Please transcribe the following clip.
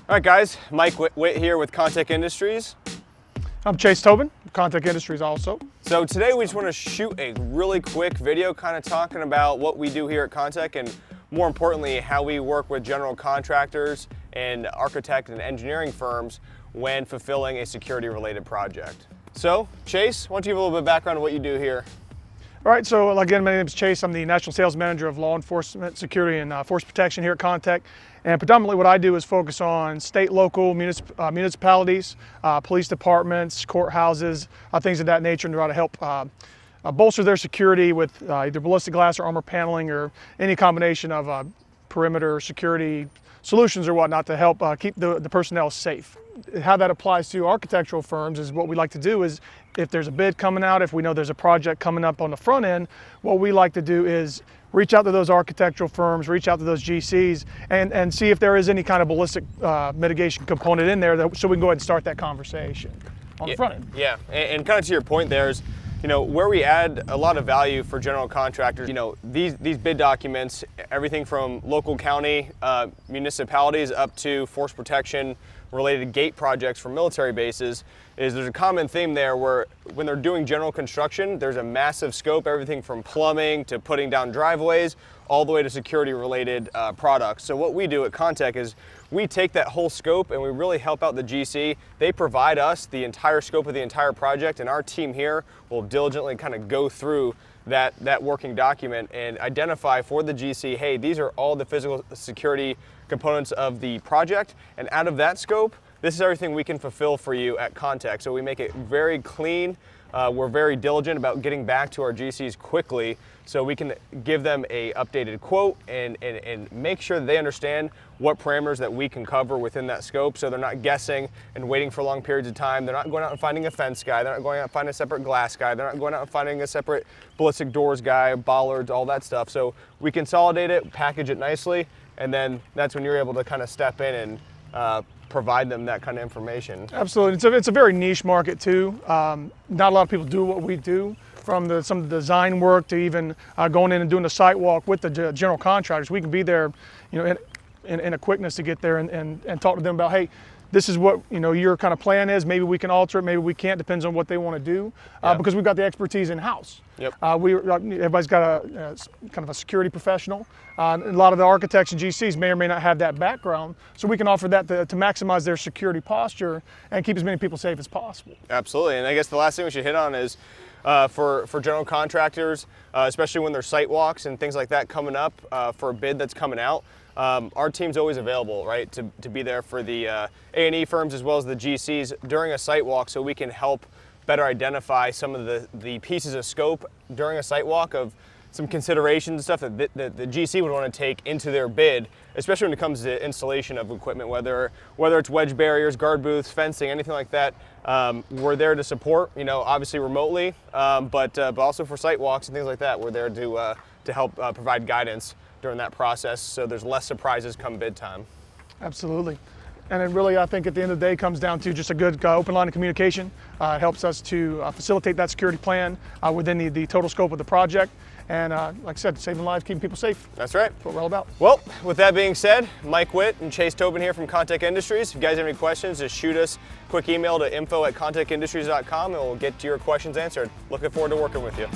All right, guys, Mike Witt here with Kontek Industries. I'm Chase Tobin, Kontek Industries also. So today we just want to shoot a really quick video kind of talking about what we do here at Kontek and more importantly, how we work with general contractors and architect and engineering firms when fulfilling a security related project. So Chase, why don't you give a little bit of background on what you do here? All right, so again, my name is Chase. I'm the National Sales Manager of Law Enforcement, Security, and Force Protection here at Kontek. And predominantly what I do is focus on state, local, municipalities, police departments, courthouses, things of that nature, and try to help bolster their security with either ballistic glass or armor paneling or any combination of perimeter security solutions or whatnot to help keep the personnel safe. How that applies to architectural firms is what we like to do is if there's a bid coming out, if we know there's a project coming up on the front end, what we like to do is reach out to those architectural firms, reach out to those GCs, and see if there is any kind of ballistic mitigation component in there so we can go ahead and start that conversation on the front end. Yeah, and kind of to your point there's, where we add a lot of value for general contractors, these bid documents, everything from local county municipalities up to force protection related gate projects for military bases, is there's a common theme there where when they're doing general construction, there's a massive scope, everything from plumbing to putting down driveways, all the way to security related products. So what we do at Kontek is we take that whole scope and we really help out the GC. They provide us the entire scope of the entire project, and our team here will diligently kind of go through that working document and identify for the GC, hey, these are all the physical security components of the project, and out of that scope, this is everything we can fulfill for you at Kontek. So we make it very clean. We're very diligent about getting back to our GCs quickly so we can give them a updated quote and make sure that they understand what parameters that we can cover within that scope so they're not guessing and waiting for long periods of time. They're not going out and finding a fence guy. They're not going out and finding a separate glass guy. They're not going out and finding a separate ballistic doors guy, bollards, all that stuff. So we consolidate it, package it nicely, and then that's when you're able to kind of step in and provide them that kind of information. Absolutely, it's a very niche market too. Not a lot of people do what we do, from some of the design work to even going in and doing the site walk with the general contractors. We can be there, in a quickness to get there and talk to them about, hey, this is what your kind of plan is. Maybe we can alter it, maybe we can't. Depends on what they want to do, because we've got the expertise in house. Yep. Everybody's got a kind of a security professional. A lot of the architects and GCs may or may not have that background, so we can offer that to maximize their security posture and keep as many people safe as possible. Absolutely, and I guess the last thing we should hit on is for general contractors, especially when there's site walks and things like that coming up for a bid that's coming out. Our team's always available, right, to be there for the A&E firms as well as the GCs during a site walk, so we can help better identify some of the pieces of scope during a site walk of some considerations and stuff that the GC would want to take into their bid, especially when it comes to installation of equipment, whether it's wedge barriers, guard booths, fencing, anything like that. We're there to support, obviously remotely, but also for site walks and things like that. We're there to help provide guidance during that process so there's less surprises come bid time. Absolutely. And it really, I think at the end of the day, comes down to just a good open line of communication. It helps us to facilitate that security plan within the total scope of the project. And like I said, saving lives, keeping people safe. That's right. That's what we're all about. Well, with that being said, Mike Witt and Chase Tobin here from Kontek Industries. If you guys have any questions, just shoot us a quick email to info@kontekindustries.com and we'll get your questions answered. Looking forward to working with you.